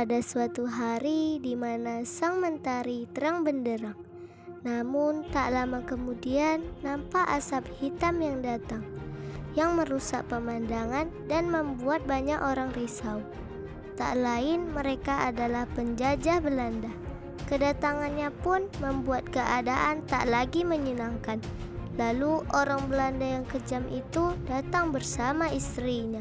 Pada suatu hari di mana sang mentari terang benderang, namun tak lama kemudian nampak asap hitam yang datang, yang merusak pemandangan dan membuat banyak orang risau. Tak lain mereka adalah penjajah Belanda. Kedatangannya pun membuat keadaan tak lagi menyenangkan. Lalu orang Belanda yang kejam itu datang bersama istrinya.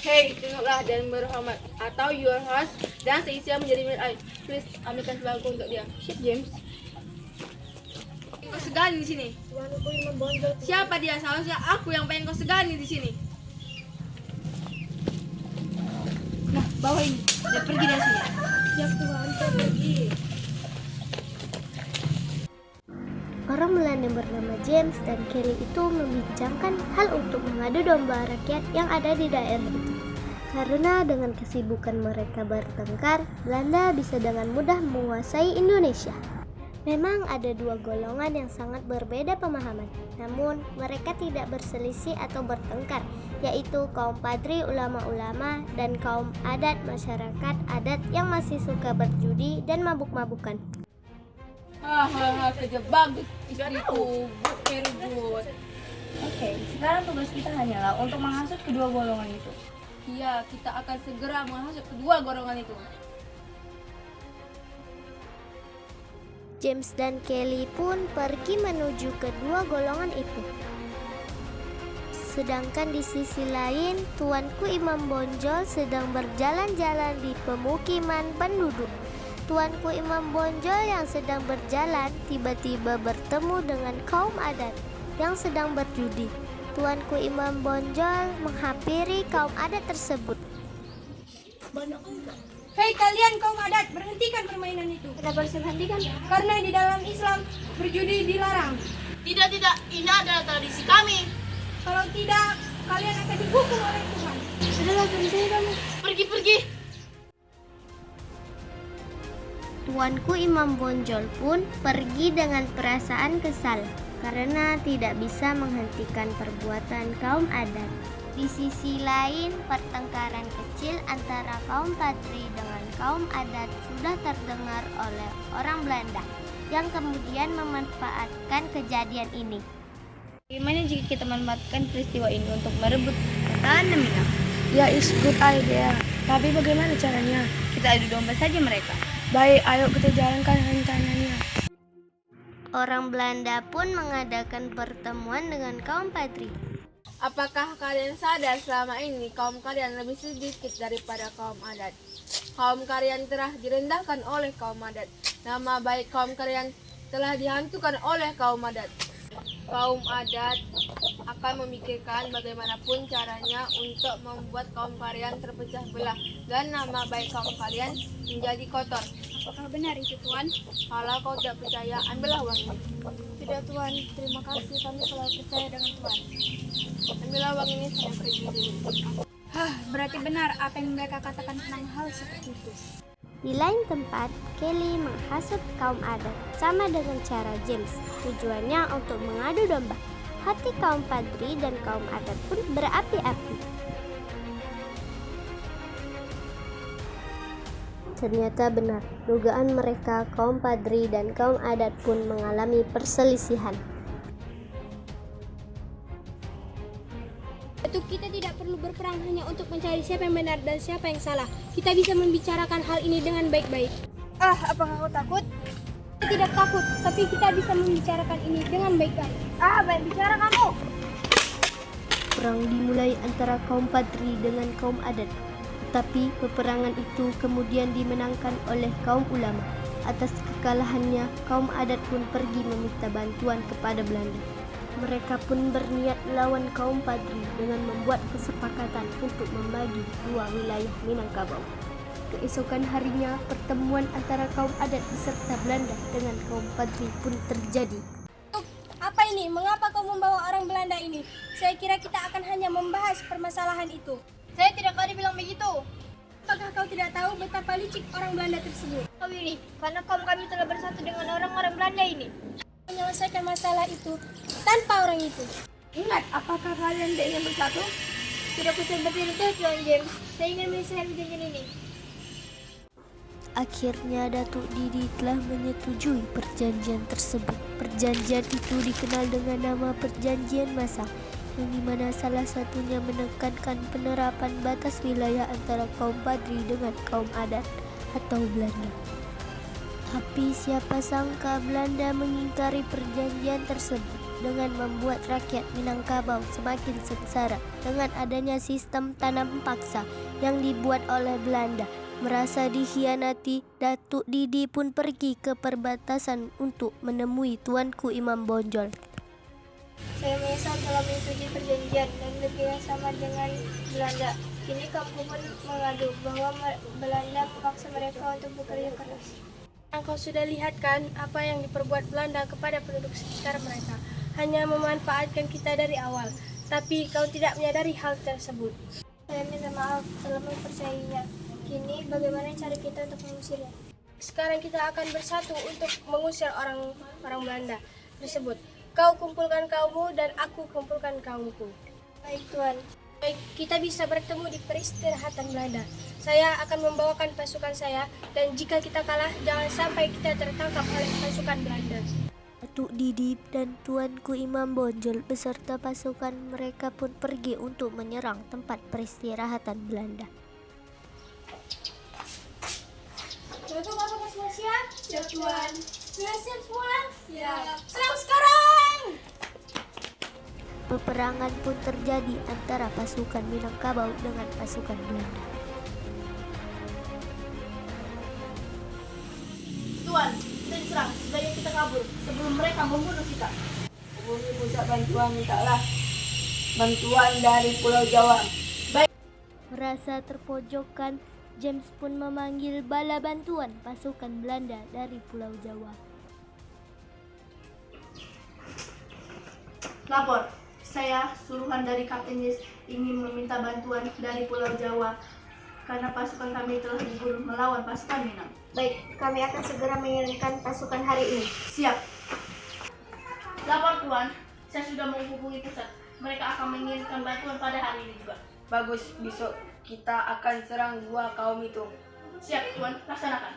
Hei, tengoklah dan berhormat, atau your house dan seisi menjadi milik I. Please, ambilkan sebangku untuk dia. Shit, James. Kau segani di sini. Siapa dia? Seharusnya aku yang pengen kau segani di sini. Nah, bawa ini. Dan pergi dari sini. Siap Tuhan, saya pergi. Orang Belanda yang bernama James dan Kelly itu membincangkan hal untuk mengadu domba rakyat yang ada di daerah itu. Karena dengan kesibukan mereka bertengkar, Belanda bisa dengan mudah menguasai Indonesia. Memang ada dua golongan yang sangat berbeda pemahaman, namun mereka tidak berselisih atau bertengkar, yaitu kaum padri ulama-ulama dan kaum adat masyarakat adat yang masih suka berjudi dan mabuk-mabukan. Hahaha, kerja bagus istriku, very good. Oke, sekarang tugas kita hanyalah untuk menghasut kedua golongan itu. Iya, kita akan segera menghasut kedua golongan itu. James dan Kelly pun pergi menuju kedua golongan itu. Sedangkan di sisi lain, Tuanku Imam Bonjol sedang berjalan-jalan di pemukiman penduduk. Tuanku Imam Bonjol yang sedang berjalan tiba-tiba bertemu dengan kaum adat yang sedang berjudi. Tuanku Imam Bonjol menghampiri kaum adat tersebut. Hei kalian kaum adat, berhentikan permainan itu. Kenapa harus dihentikan? Karena di dalam Islam berjudi dilarang. Tidak, ini adalah tradisi kami. Kalau tidak, kalian akan dihukum oleh Tuhan. Sudahlah, pergi kamu. Pergi. Tuanku Imam Bonjol pun pergi dengan perasaan kesal karena tidak bisa menghentikan perbuatan kaum adat. Di sisi lain, pertengkaran kecil antara kaum padri dengan kaum adat sudah terdengar oleh orang Belanda yang kemudian memanfaatkan kejadian ini. Bagaimana jika kita memanfaatkan peristiwa ini untuk merebut pertahanan Minang? Ya, is good idea. Tapi bagaimana caranya? Kita adu domba saja mereka. Baik, ayo kita jalankan rencananya. Orang Belanda pun mengadakan pertemuan dengan kaum padri. Apakah kalian sadar selama ini kaum kalian lebih sedikit daripada kaum adat? Kaum kalian telah direndahkan oleh kaum adat. Nama baik kaum kalian telah dihantukan oleh kaum adat. Kaum adat akan memikirkan bagaimanapun caranya untuk membuat kaum kalian terpecah belah dan nama baik kaum kalian menjadi kotor. Apakah benar itu, Tuan? Kalau kau tidak percaya, ambillah uang ini. Tidak, Tuan. Terima kasih. Kami selalu percaya dengan Tuan. Ambillah uang ini, saya pergi dulu. Berarti benar apa yang mereka katakan tentang hal seperti itu. Di lain tempat, Kelly menghasut kaum adat sama dengan cara James. Tujuannya untuk mengadu domba. Hati kaum padri dan kaum adat pun berapi-api. Ternyata benar, dugaan mereka kaum padri dan kaum adat pun mengalami perselisihan. Kita tidak perlu berperang hanya untuk mencari siapa yang benar dan siapa yang salah. Kita bisa membicarakan hal ini dengan baik-baik. Apakah kau takut? Kita tidak takut, tapi kita bisa membicarakan ini dengan baik-baik. Baik bicara kamu. Perang dimulai antara kaum padri dengan kaum adat. Tetapi peperangan itu kemudian dimenangkan oleh kaum ulama. Atas kekalahannya, kaum adat pun pergi meminta bantuan kepada Belanda. Mereka pun berniat melawan kaum padri dengan membuat kesepakatan untuk membagi dua wilayah Minangkabau. Keesokan harinya, pertemuan antara kaum adat beserta Belanda dengan kaum padri pun terjadi. Apa ini? Mengapa kau membawa orang Belanda ini? Saya kira kita akan hanya membahas permasalahan itu. Saya tidak tadi bilang begitu. Apakah kau tidak tahu betapa licik orang Belanda tersebut? Tahu ini, karena kaum kami telah bersatu dengan orang-orang Belanda ini. Menyelesaikan masalah itu tanpa orang itu. Ingat, apakah kalian tidak ingin bersatu? Tidak bisa seperti itu, Tuan James. Saya ingin menyelesaikan perjanjian ini. Akhirnya Datuk Didi telah menyetujui perjanjian tersebut. Perjanjian itu dikenal dengan nama Perjanjian Masang, yang dimana salah satunya menekankan penerapan batas wilayah antara kaum Padri dengan kaum adat atau Belanda. Tapi siapa sangka Belanda mengingkari perjanjian tersebut dengan membuat rakyat Minangkabau semakin sengsara dengan adanya sistem tanam paksa yang dibuat oleh Belanda. Merasa dikhianati, Datuk Didi pun pergi ke perbatasan untuk menemui Tuanku Imam Bonjol. Saya menyesal telah menyetujui perjanjian dan negeri yang sama dengan Belanda. Kini kampung pun mengadu bahwa Belanda memaksa mereka untuk bekerja keras. Engkau sudah lihat kan apa yang diperbuat Belanda kepada penduduk sekitar mereka. Hanya memanfaatkan kita dari awal. Tapi kau tidak menyadari hal tersebut. Saya minta maaf telah mempercayainya. Kini bagaimana cara kita untuk mengusirnya? Sekarang kita akan bersatu untuk mengusir orang Belanda tersebut. Kau kumpulkan kaummu dan aku kumpulkan kaumku. Baik Tuan. Baik, kita bisa bertemu di peristirahatan Belanda. Saya akan membawakan pasukan saya dan jika kita kalah, jangan sampai kita tertangkap oleh pasukan Belanda. Datuk Didi dan Tuanku Imam Bonjol beserta pasukan mereka pun pergi untuk menyerang tempat peristirahatan Belanda. Tuan-tuan, apakah semua siap? Siap Tuan. Sudah siap semua? Siap. Serang sekarang! Peperangan pun terjadi antara pasukan Minangkabau dengan pasukan Belanda. Tuan, kita diserang. Sebaiknya kita kabur sebelum mereka membunuh kita. Hubungi pusat bantuan, mintalah bantuan dari Pulau Jawa. Merasa terpojokkan, James pun memanggil bala bantuan pasukan Belanda dari Pulau Jawa. Lapor, saya suruhan dari Kapten Yes ingin meminta bantuan dari Pulau Jawa karena pasukan kami telah dibunuh melawan pasukan Minang. Baik, kami akan segera mengirimkan pasukan hari ini. Siap. Lapor Tuan, saya sudah menghubungi pusat. Mereka akan mengirimkan bantuan pada hari ini juga. Bagus, besok kita akan serang dua kaum itu. Siap Tuan, laksanakan.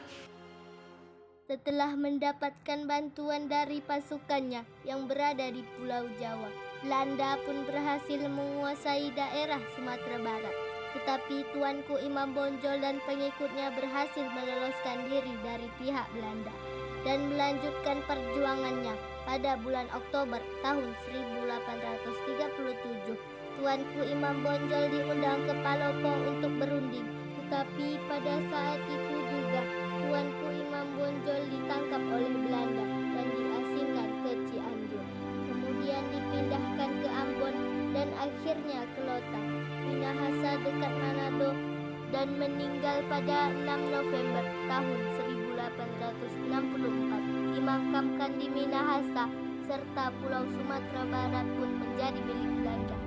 Setelah mendapatkan bantuan dari pasukannya yang berada di Pulau Jawa, Belanda pun berhasil menguasai daerah Sumatera Barat. Tetapi Tuanku Imam Bonjol dan pengikutnya berhasil meloloskan diri dari pihak Belanda dan melanjutkan perjuangannya. Pada bulan Oktober tahun 1837, Tuanku Imam Bonjol diundang ke Palopo untuk berunding. Tetapi pada saat itu juga Tuanku Imam Bonjol ditangkap oleh Belanda dan diasingkan ke Cianjur. Kemudian dipindahkan ke Ambon dan akhirnya ke Lota, Minahasa dekat Manado, dan meninggal pada 6 November tahun 1864. Dimakamkan di Minahasa serta Pulau Sumatera Barat pun menjadi milik Belanda.